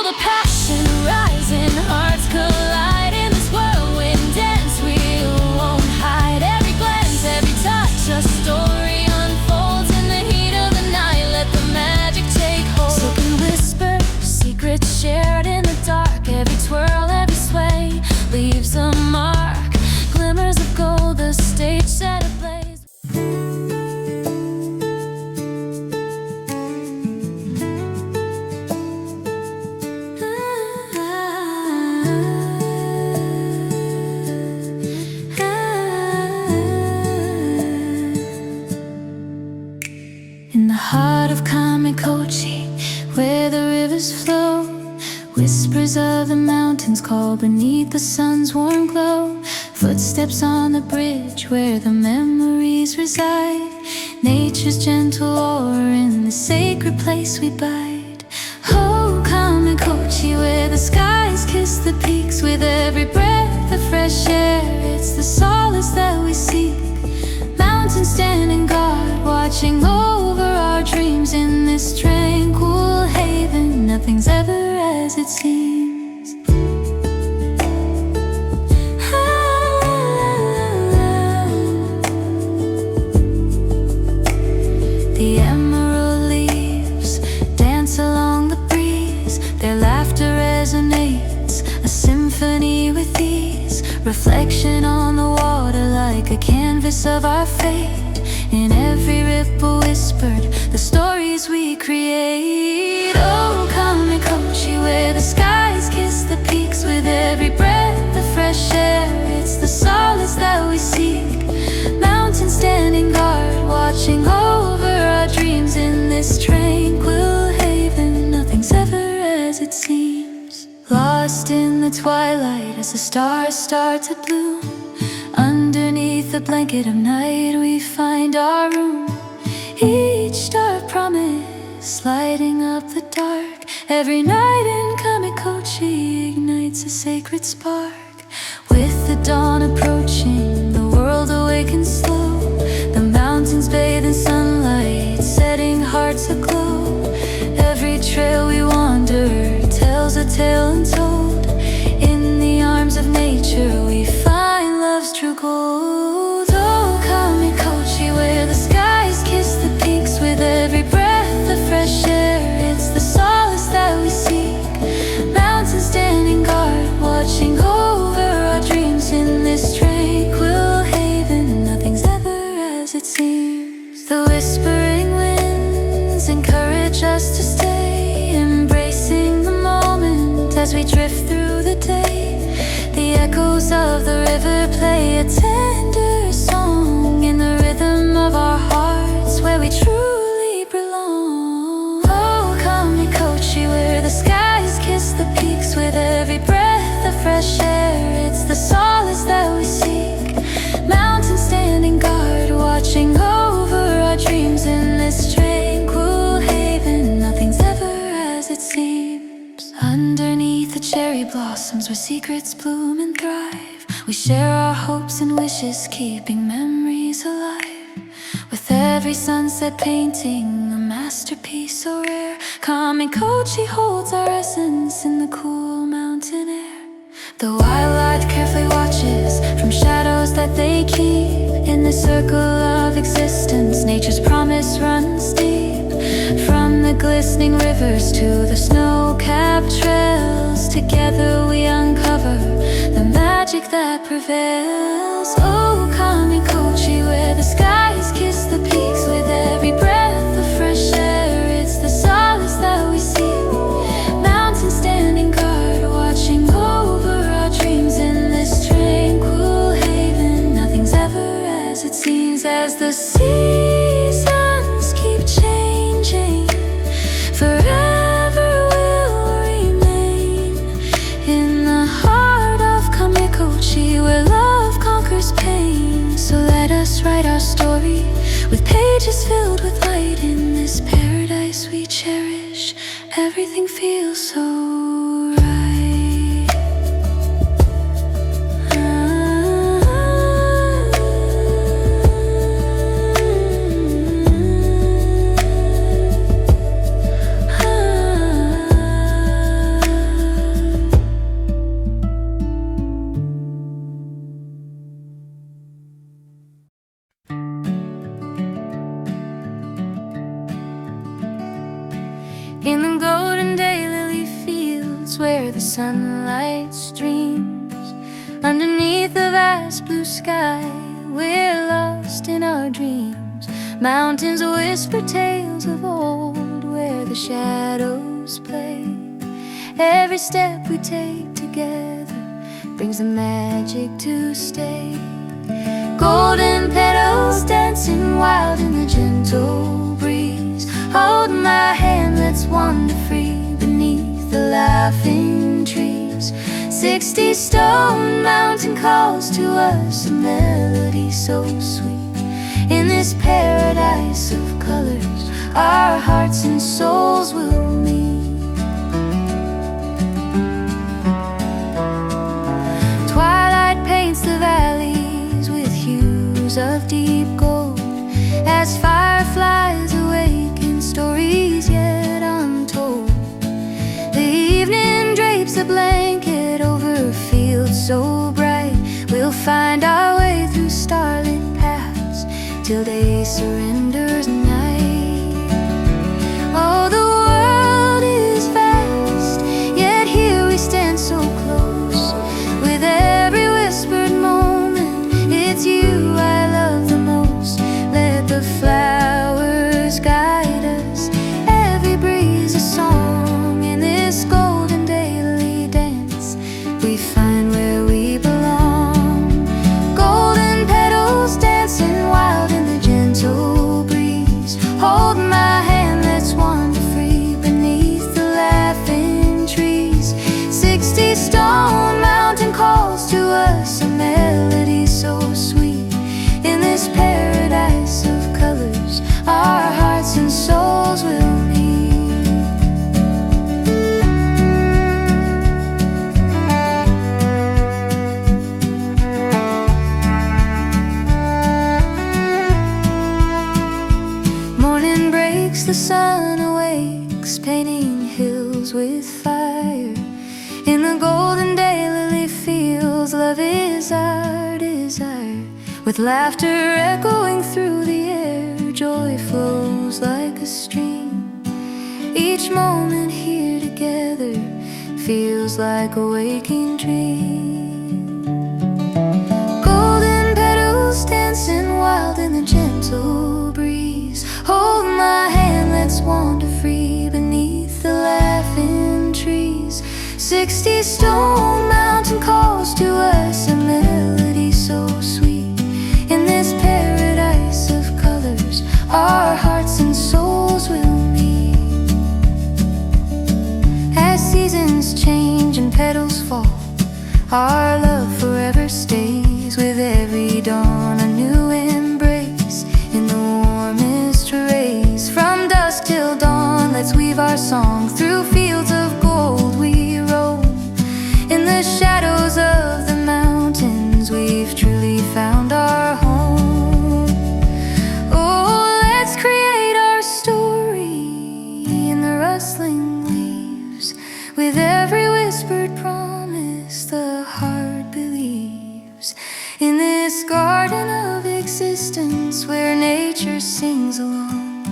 the passion rising, hearts collide in this whirlwind dance. We won't hide. Every glance, every touch, a story unfolds in the heat of the night. Let the magic take hold. Silken whispers, secrets shared in the dark. Every twirl, every sway leaves a mark. Glimmers of gold, the stage set ablaze. In the heart of Kamikochi, where the rivers flow, whispers of the mountains call beneath the sun's warm glow. Footsteps on the bridge where the memories reside. Nature's gentle aura in the sacred place we bide. Oh, Kamikochi, where the skies kiss the peaks. With every breath of fresh air, it's the solace that we seek. Mountains standing guard, watching over our dreams. In this tranquil haven, nothing's ever as it seems. The emerald leaves dance along the breeze. Their laughter resonates, a symphony with ease. Reflection on the water like a canvas of our fate. In every ripple whispered, the stories we create. Oh, Kamikochi, where the skies kiss the peaks. With every breath of fresh air, it's the solace that we seek. Mountains standing guard, watching over our dreams. In this tranquil haven, nothing's ever as it seems. Lost in the twilight as the stars start to bloom. Underneath the blanket of night we find our room. Each star promise lighting up the dark. Every night in Kamikochi ignites a sacred spark. With the dawn approaching, the world awakens slow. The mountains bathe in sunlight, setting hearts aglow. Every trail we wander tells a tale untold. In the arms of nature we find love's true gold. Oh, Kamikochi, where the skies kiss the peaks. With every breath of fresh air, it's the solace that we seek. Mountains standing guard, watching over our dreams. In this tranquil haven, nothing's ever as it seems. The whispering winds encourage us to stay, embracing the moment as we drift through the day. The echoes of the river play a tender song in the rhythm of our hearts, where we truly belong. Oh, Kamikochi, where the skies kiss the peaks. With every breath of fresh air, it's the solace that we seek. Mountains standing guard, watching over our dreams. In this tranquil haven, nothing's ever as it seems. Underneath the cherry blossoms where secrets bloom and thrive, we share our hopes and wishes, keeping memories alive. With every sunset painting a masterpiece so rare, Kamikochi holds our essence in the cool mountain air. The wildlife carefully watches from shadows that they keep. In the circle of existence, nature's promise runs deep. From the glistening rivers to the snow-capped trails, together we uncover the magic that prevails. Oh, Kamikochi, where the skies kiss the peaks. With every breath of fresh air, it's the solace that we seek. Mountains standing guard, watching over our dreams. In this tranquil haven, nothing's ever as it seems. As the seasons keep changing, forever will remain in the heart of Kamikochi, where love conquers pain. So let us write our story with pages filled with light. In this paradise we cherish, everything feels so right. the sunlight streams. Underneath the vast blue sky, we're lost in our dreams. Mountains whisper tales of old, where the shadows play. Every step we take together brings the magic to stay. Golden petals dancing wild in the gentle breeze. Hold my hand, let's wander free beneath the laughing trees. 60-stone mountain calls to us, a melody so sweet. In this paradise of colors, our hearts and souls will meet. Twilight paints the valleys with hues of deep gold, as fireflies awaken stories yet untold. The evening drapes a blanket over fields so bright. We'll find our way through starlit paths till day surrenders night. Oh, the world is vast, yet here we stand so close. With every whispered moment, it's you I love the most. Let the flowers guide us, every breeze a song. In this golden daily dance, we find where we belong. Golden petals dancing wild in the gentle breeze. Hold my hand, let's wander free beneath the laughing trees. 60-stone mountain calls to us, a melody so sweet. In this paradise of colors, our hearts and souls will meet. Morning breaks, the sun awakes, painting hills with fire. In the golden daylily fields, love is our desire. With laughter echoing through the air, joy flows like a stream. Each moment here together feels like a waking dream. Golden petals dancing wild in the gentle breeze. Hold my hand, let's wander free beneath the laughing trees. 60-stone mountain calls to us, a melody so sweet. In this paradise of colors, our hearts and souls will meet. As seasons change and petals fall, our love forever stays. With every dawn a new embrace, in the warmest rays. From dusk till dawn, let's weave our song. Through fields of gold we roam. In the shadows of the mountains, we've truly found our home. Oh, let's create our story in the rustling leaves. With every whispered promise, the heart believes. In this garden of existence, where nature sings along,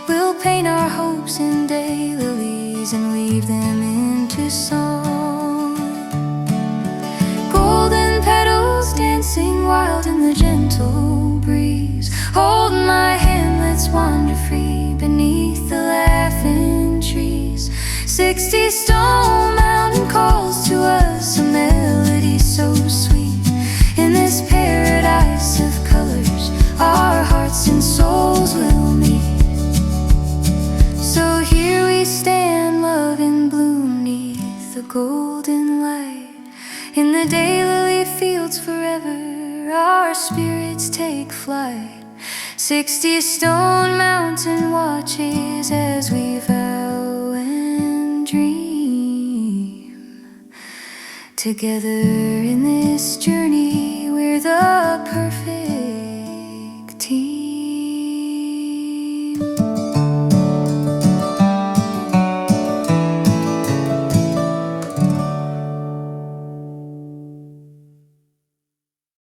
we'll paint our hopes in daylilies and weave them into song. Golden petals dancing wild in the gentle breeze. Hold my hand, let's wander free beneath the laughing trees. 60-stone mountain calls to us, a melody so sweet. In this paradise of colors, our hearts and souls will meet. So here we stand, love in bloom, neath the golden light. In the daylily fields forever, our spirits take flight. 60-stone mountain watches as we vow and dream. Together in this journey, we're the perfect